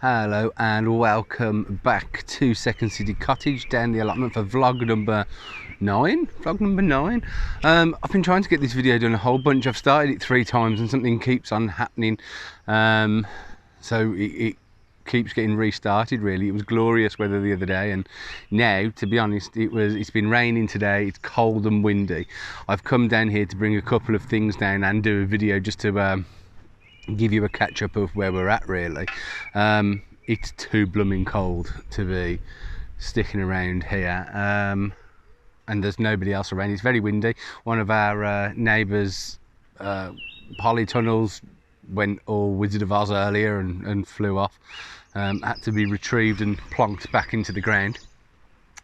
Hello and welcome back to Second City Cottage down the allotment for vlog number 9. I've been trying to get this video done a whole bunch. I've started it 3 times and something keeps on happening, so it keeps getting restarted. Really, it was glorious weather the other day, and now, to be honest, it's been raining today. It's cold and windy. I've come down here to bring a couple of things down and do a video just to give you a catch up of where we're at. Really, it's too blooming cold to be sticking around here, and there's nobody else around. It's very windy. One of our neighbours' polytunnels went all Wizard of Oz earlier and flew off. Had to be retrieved and plonked back into the ground.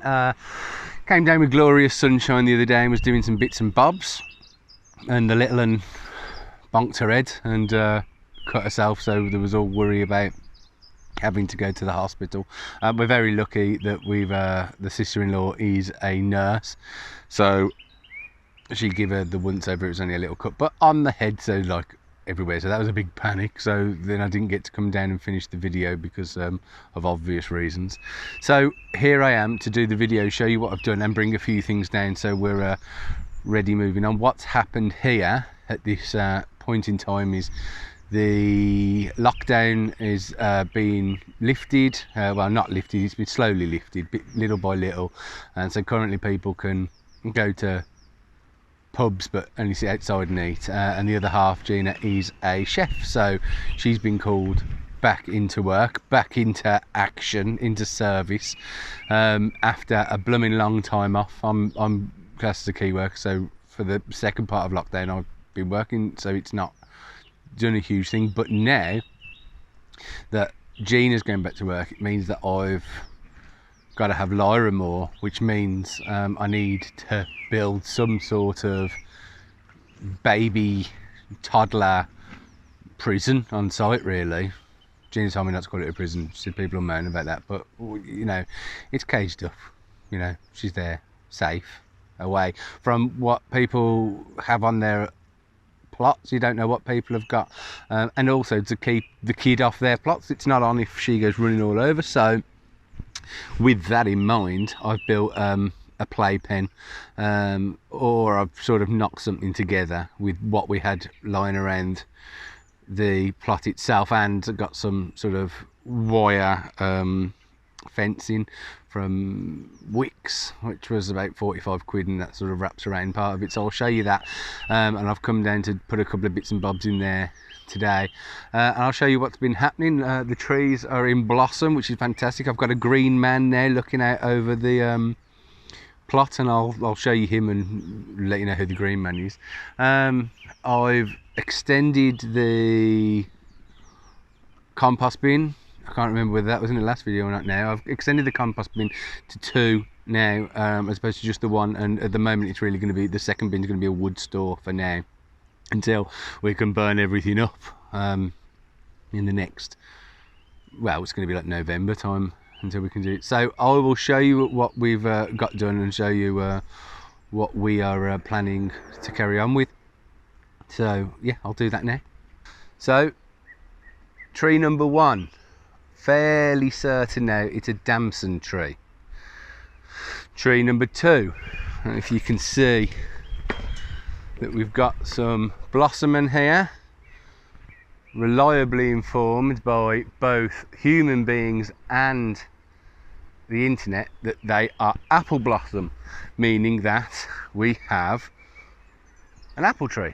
Came down with glorious sunshine the other day and was doing some bits and bobs, and the little one bonked her head and cut herself, so there was all worry about having to go to the hospital. We're very lucky that the sister-in-law is a nurse, so she gave her the once over. It was only a little cut, but on the head, so like everywhere, so that was a big panic. So then I didn't get to come down and finish the video because of obvious reasons. So here I am to do the video, show you what I've done and bring a few things down so we're ready moving on. What's happened here at this point in time is the lockdown is being lifted. Well, not lifted, it's been slowly lifted, little by little, and so currently people can go to pubs but only sit outside and eat, and the other half, Gina, is a chef, so she's been called back into work, back into action, into service, after a blooming long time off. I'm classed as a key worker, so for the second part of lockdown I've been working, so it's not done a huge thing. But now that Gina's going back to work, it means that I've got to have Lyra more, which means I need to build some sort of baby toddler prison on site. Really, Gina told me not to call it a prison. She said people will moan about that, but you know, it's caged up. You know, she's there, safe, away from what people have on their plots. You don't know what people have got, and also to keep the kid off their plots. It's not on if she goes running all over. So with that in mind, I've built a playpen, or I've sort of knocked something together with what we had lying around the plot itself, and got some sort of wire fencing from Wicks, which was about 45 quid, and that sort of wraps around part of it, so I'll show you that. And I've come down to put a couple of bits and bobs in there today, and I'll show you what's been happening. The trees are in blossom, which is fantastic. I've got a green man now looking out over the plot, and I'll show you him and let you know who the green man is. I've extended the compost bin. I can't remember whether that was in the last video or not now. I've extended the compost bin to 2 now, as opposed to just the 1, and at the moment it's really going to be, the second bin is going to be a wood store for now, until we can burn everything up in the next, well, it's going to be like November time until we can do it. So I will show you what we've got done and show you what we are planning to carry on with. So yeah, I'll do that now. So tree number 1, fairly certain now it's a damson tree. Tree number 2, if you can see that we've got some blossoming here, reliably informed by both human beings and the internet that they are apple blossom, meaning that we have an apple tree.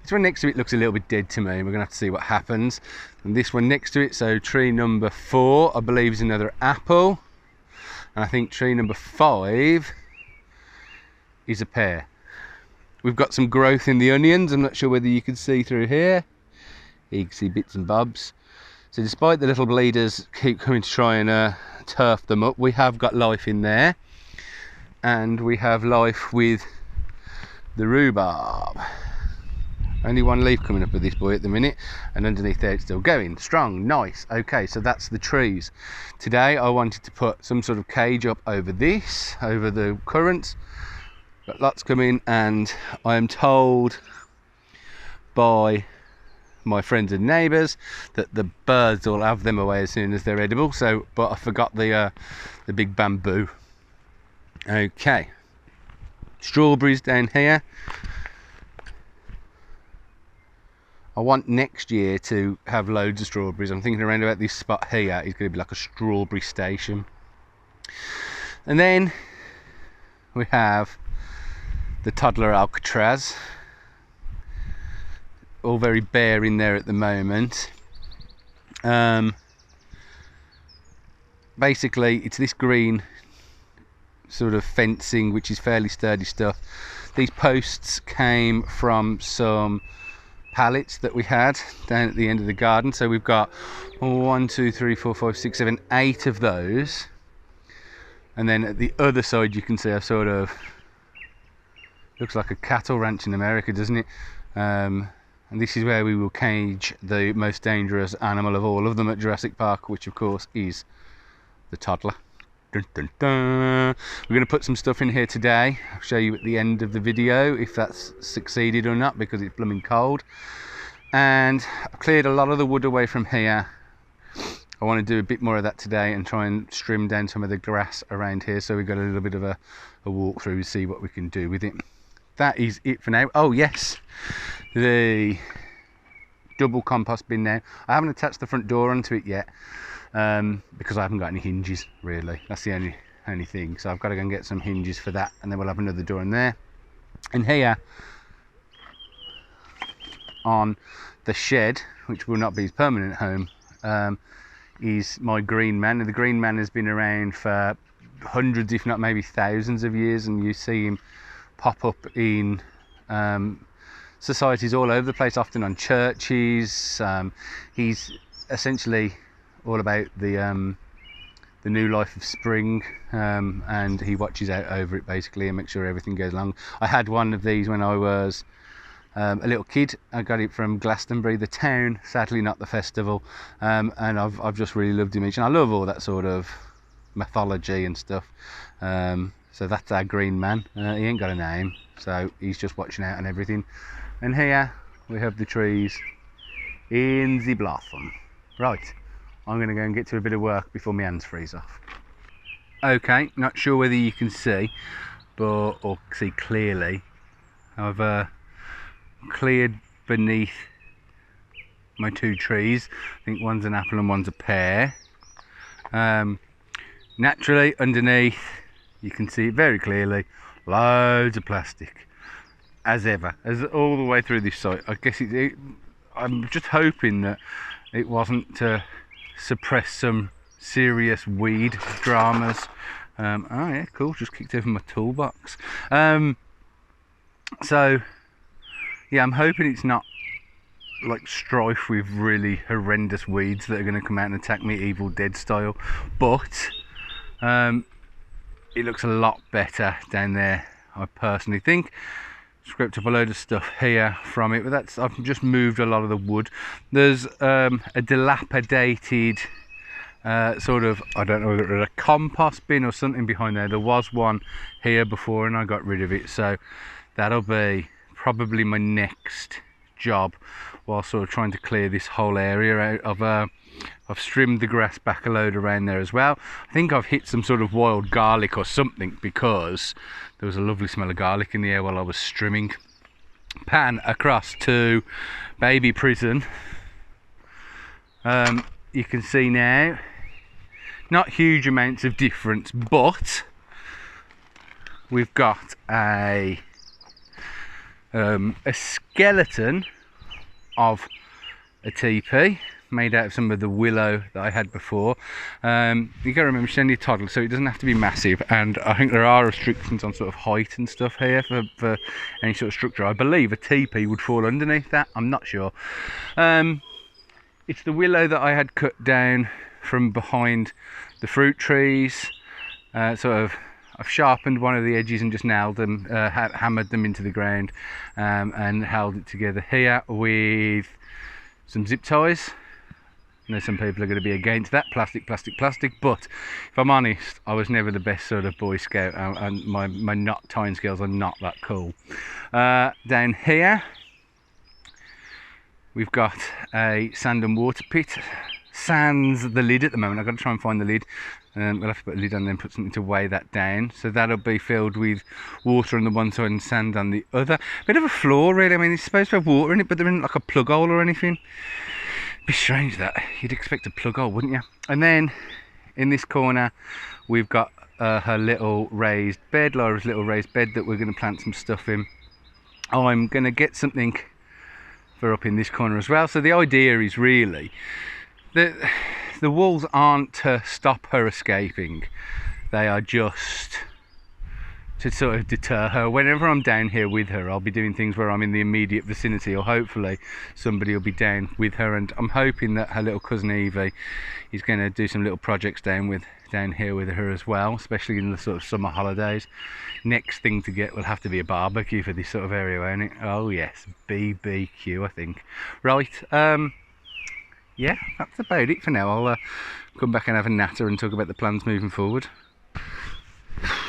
This one next to it looks a little bit dead to me. We're gonna have to see what happens. And this one next to it, so tree number 4, I believe, is another apple, and I think tree number 5 is a pear. We've got some growth in the onions. I'm not sure whether you can see through here. You can see bits and bobs. So despite the little bleeders keep coming to try and turf them up, we have got life in there, and we have life with the rhubarb. Only 1 leaf coming up of this boy at the minute, and underneath there it's still going strong, nice. Okay, so that's the trees. Today I wanted to put some sort of cage up over this, over the currants. Got lots coming, and I am told by my friends and neighbours that the birds all have them away as soon as they're edible. So, but I forgot the big bamboo. Okay, strawberries down here. I want next year to have loads of strawberries. I'm thinking around about this spot here is going to be like a strawberry station. And then we have the toddler Alcatraz, all very bare in there at the moment. Basically it's this green sort of fencing which is fairly sturdy stuff. These posts came from some pallets that we had down at the end of the garden, so we've got 1, 2, 3, 4, 5, 6, 7, 8 of those. And then at the other side you can see a sort of, looks like a cattle ranch in America, doesn't it? And this is where we will cage the most dangerous animal of all of them at Jurassic Park, which of course is the toddler. Dun, dun, dun. We're going to put some stuff in here today. I'll show you at the end of the video if that's succeeded or not, because it's blooming cold. And I've cleared a lot of the wood away from here. I want to do a bit more of that today and try and trim down some of the grass around here, so we've got a little bit of a walk through to see what we can do with it. That is it for now. Oh yes, the double compost bin now. I haven't attached the front door onto it yet, because I haven't got any hinges really. That's the only thing. So I've got to go and get some hinges for that, and then we'll have another door in there. And here on the shed, which will not be his permanent home, is my green man. And the green man has been around for hundreds, if not maybe thousands of years, and you see him pop up in societies all over the place, often on churches. He's essentially all about the new life of spring, and he watches out over it basically and makes sure everything goes along. I had one of these when I was a little kid. I got it from Glastonbury, the town, sadly not the festival, and I've just really loved him. And I love all that sort of mythology and stuff. So that's our green man. He ain't got a name, so he's just watching out on everything. And here we have the trees in the blossom. Right, I'm going to go and get to a bit of work before my hands freeze off. Okay, not sure whether you can see, or see clearly. I've cleared beneath my 2 trees. I think one's an apple and one's a pear. Naturally underneath you can see it very clearly, loads of plastic as ever, as all the way through this site. I guess I'm just hoping that it wasn't to suppress some serious weed dramas. Oh yeah, cool, just kicked over my toolbox. So yeah, I'm hoping it's not like strife with really horrendous weeds that are going to come out and attack me Evil Dead style, but it looks a lot better down there, I personally think. Scraped up a load of stuff here from it, but I've just moved a lot of the wood. There's a dilapidated sort of, I don't know whether it was a compost bin or something behind there. There was one here before and I got rid of it, so that'll be probably my next job, while sort of trying to clear this whole area out. I've trimmed the grass back a load around there as well. I think I've hit some sort of wild garlic or something, because there was a lovely smell of garlic in the air while I was trimming. Pan across to baby prison. You can see now, not huge amounts of difference, but we've got a skeleton of a teepee made out of some of the willow that I had before. You got to remember, she's only a toddler, so it doesn't have to be massive, and I think there are restrictions on sort of height and stuff here for any sort of structure. I believe a teepee would fall underneath that, I'm not sure. It's the willow that I had cut down from behind the fruit trees. I've sharpened one of the edges and just nailed them, hammered them into the ground, and held it together here with some zip ties. I know some people are going to be against that, plastic, but if I'm honest, I was never the best sort of Boy Scout, and my knot tying skills are not that cool. Down here, We've got a sand and water pit. Sans the lid at the moment. I've got to try and find the lid. We'll have to put a lid on and then put something to weigh that down. So that'll be filled with water on the one side and sand on the other. Bit of a flaw really. I mean, it's supposed to have water in it, but there isn't like a plug hole or anything. Be strange that. You'd expect a plug hole, wouldn't you? And then in this corner we've got her little raised bed, Lyra's little raised bed that we're going to plant some stuff in. I'm going to get something for up in this corner as well. So the idea is really that the walls aren't to stop her escaping, they are just to sort of deter her. Whenever I'm down here with her, I'll be doing things where I'm in the immediate vicinity, or hopefully somebody will be down with her, and I'm hoping that her little cousin Evie is going to do some little projects down here with her as well, especially in the sort of summer holidays. Next thing to get will have to be a barbecue for this sort of area, won't it? Oh yes, BBQ I think. Right, yeah, that's about it for now. I'll come back and have a natter and talk about the plans moving forward.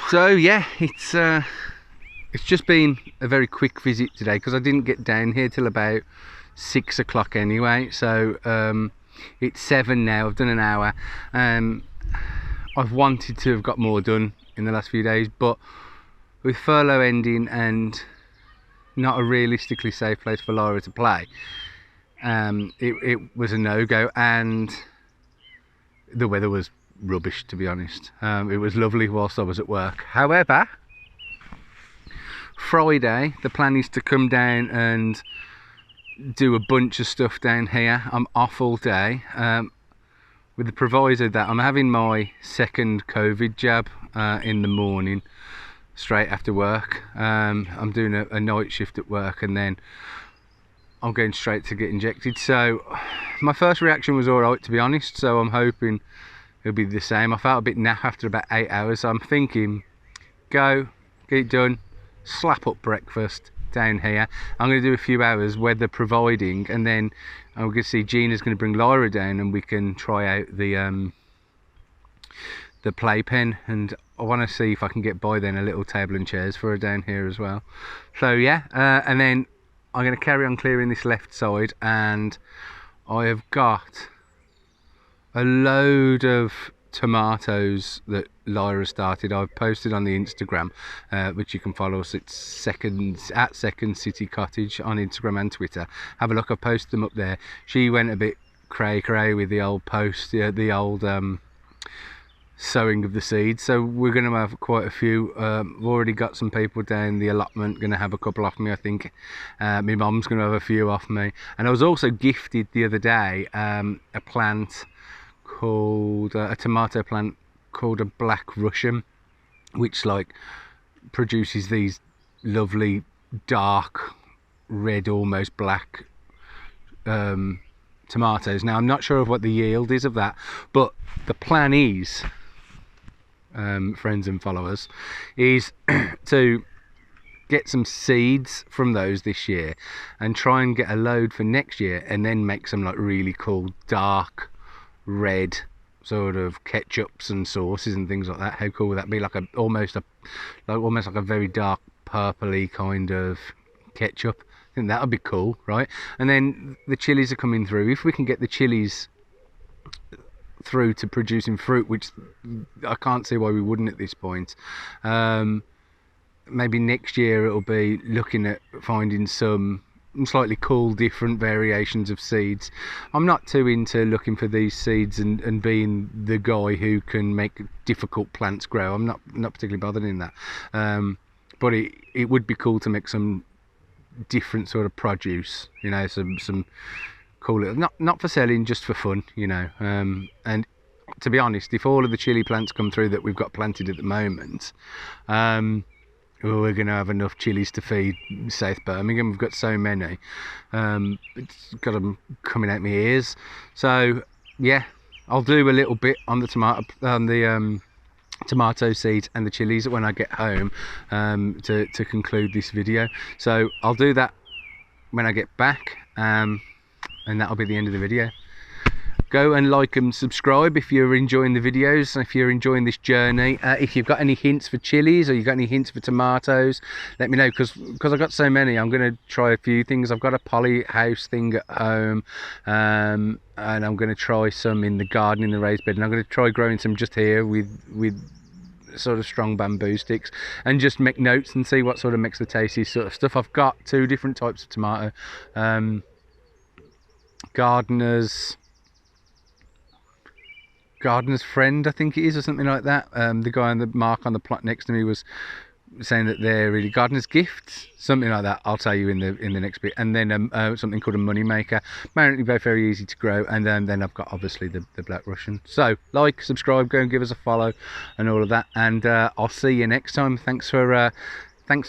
So yeah, it's just been a very quick visit today because I didn't get down here till about 6 o'clock anyway. So it's 7 now. I've done an hour. I've wanted to have got more done in the last few days, but with furlough ending and not a realistically safe place for Lyra to play, it was a no-go, and the weather was rubbish, to be honest. It was lovely whilst I was at work. However, Friday the plan is to come down and do a bunch of stuff down here. I'm off all day, with the proviso that I'm having my second COVID jab in the morning straight after work. I'm doing a night shift at work, and then I'm going straight to get injected. So my first reaction was alright, to be honest, so I'm hoping it'll be the same. I felt a bit naff after about 8 hours, so I'm thinking go, get it done, slap up breakfast down here. I'm going to do a few hours weather providing, and then I'm going to see Gina's going to bring Lyra down and we can try out the playpen, and I want to see if I can get by then a little table and chairs for her down here as well. So yeah, and then I'm going to carry on clearing this left side, and I have got a load of tomatoes that Lyra started. I've posted on the Instagram, which you can follow us. It's at Second City Cottage on Instagram and Twitter. Have a look, I've posted them up there. She went a bit cray with the old post, the old sowing of the seeds, so we're going to have quite a few. We've already got some people down the allotment, going to have a couple off me, I think. My mum's going to have a few off me, and I was also gifted the other day a plant called a tomato plant called a Black Russian, which like produces these lovely dark red, almost black tomatoes. Now I'm not sure of what the yield is of that, but the plan is, friends and followers, is to get some seeds from those this year and try and get a load for next year, and then make some like really cool dark red sort of ketchups and sauces and things like that. How cool would that be? Like almost like a very dark purpley kind of ketchup. I think that would be cool, right? And then the chilies are coming through. If we can get the chilies through to producing fruit, which I can't see why we wouldn't at this point, maybe next year it'll be looking at finding some slightly cool different variations of seeds. I'm not too into looking for these seeds and being the guy who can make difficult plants grow. I'm not particularly bothered in that, but it would be cool to make some different sort of produce, you know, some cool little, not for selling, just for fun, you know. And to be honest, if all of the chili plants come through that we've got planted at the moment, we're going to have enough chilies to feed South Birmingham. We've got so many. It's got them coming out my ears. So yeah, I'll do a little bit on the tomato seeds and the chilies when I get home, to conclude this video. So I'll do that when I get back, and that'll be the end of the video. go and like and subscribe if you're enjoying the videos, if you're enjoying this journey. If you've got any hints for chilies or you've got any hints for tomatoes, let me know, because I've got so many. I'm going to try a few things. I've got a poly house thing at home, and I'm going to try some in the garden in the raised bed, and I'm going to try growing some just here with sort of strong bamboo sticks, and just make notes and see what sort of makes the tastiest sort of stuff. I've got 2 different types of tomato, gardener's friend, I think it is, or something like that. The guy on the mark on the plot next to me was saying that they're really gardener's gifts, something like that. I'll tell you in the next bit. And then something called a money maker, apparently both very easy to grow. And then I've got obviously the Black Russian. So like, subscribe, go and give us a follow and all of that, and I'll see you next time. Thanks for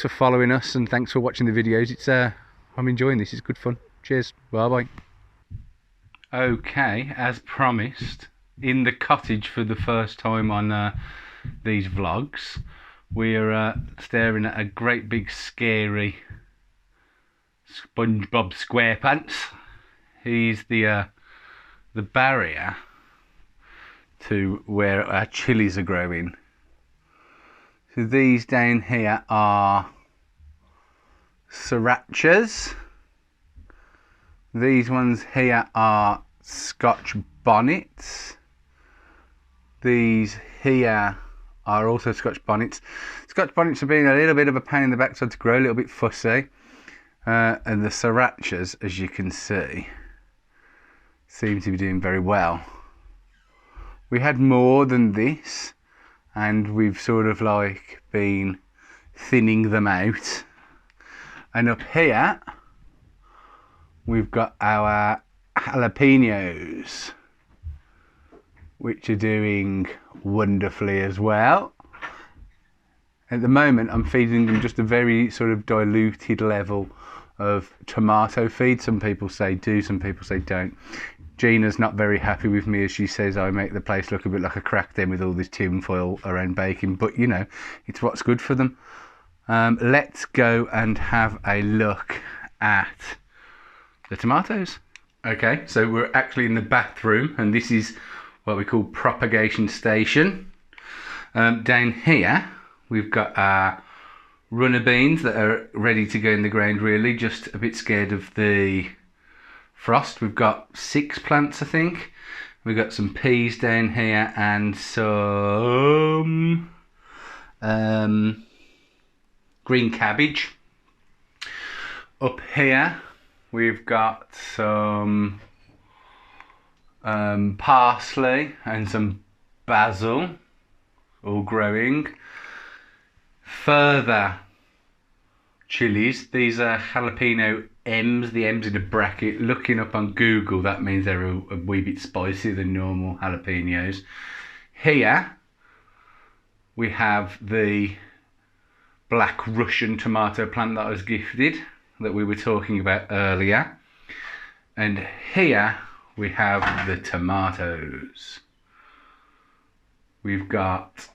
following us, and thanks for watching the videos. It's I'm enjoying this. It's good fun. Cheers. Bye bye. Okay, as promised, in the cottage for the first time on these vlogs, we're staring at a great big scary SpongeBob SquarePants. He's the barrier to where our chilies are growing. So these down here are srirachas. These ones here are Scotch bonnets. These here are also Scotch bonnets. Scotch bonnets have been a little bit of a pain in the backside to grow, a little bit fussy. And the srirachas, as you can see, seem to be doing very well. We had more than this, and we've sort of like been thinning them out. And up here, we've got our jalapenos, which are doing wonderfully as well. At the moment, I'm feeding them just a very sort of diluted level of tomato feed. Some people say do, some people say don't. Gina's not very happy with me, as she says I make the place look a bit like a crack den with all this tin foil around baking, but you know, it's what's good for them. Let's go and have a look at the tomatoes. Okay, so we're actually in the bathroom, and this is what we call propagation station. Down here we've got our runner beans that are ready to go in the ground, really just a bit scared of the frost. We've got 6 plants, I think. We've got some peas down here and some green cabbage. Up here we've got some parsley and some basil, all growing. Further chilies, these are jalapeno M's, the M's in a bracket. Looking up on Google, that means they're a wee bit spicier than normal jalapenos. Here we have the Black Russian tomato plant that I was gifted, that we were talking about earlier. And here we have the tomatoes. We've got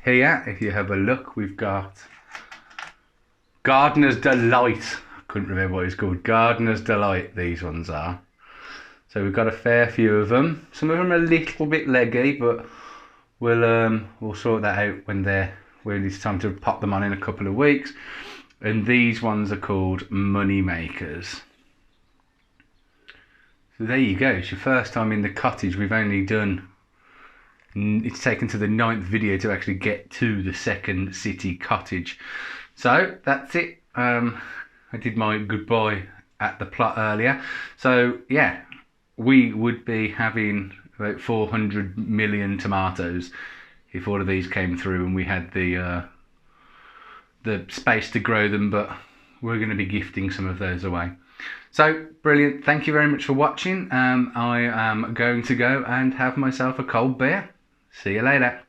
here, if you have a look, we've got Gardener's Delight. I couldn't remember what it's called. Gardener's Delight, these ones are. So we've got a fair few of them. Some of them are a little bit leggy, but we'll sort that out when it's time to pop them on in a couple of weeks. And these ones are called money makers. So there you go. It's your first time in the cottage. We've only done, it's taken to the 9th video to actually get to the second city cottage. So that's it. I did my goodbye at the plot earlier. So yeah, we would be having about 400 million tomatoes if all of these came through and we had the space to grow them, but we're going to be gifting some of those away. So brilliant. Thank you very much for watching. I am going to go and have myself a cold beer. See you later.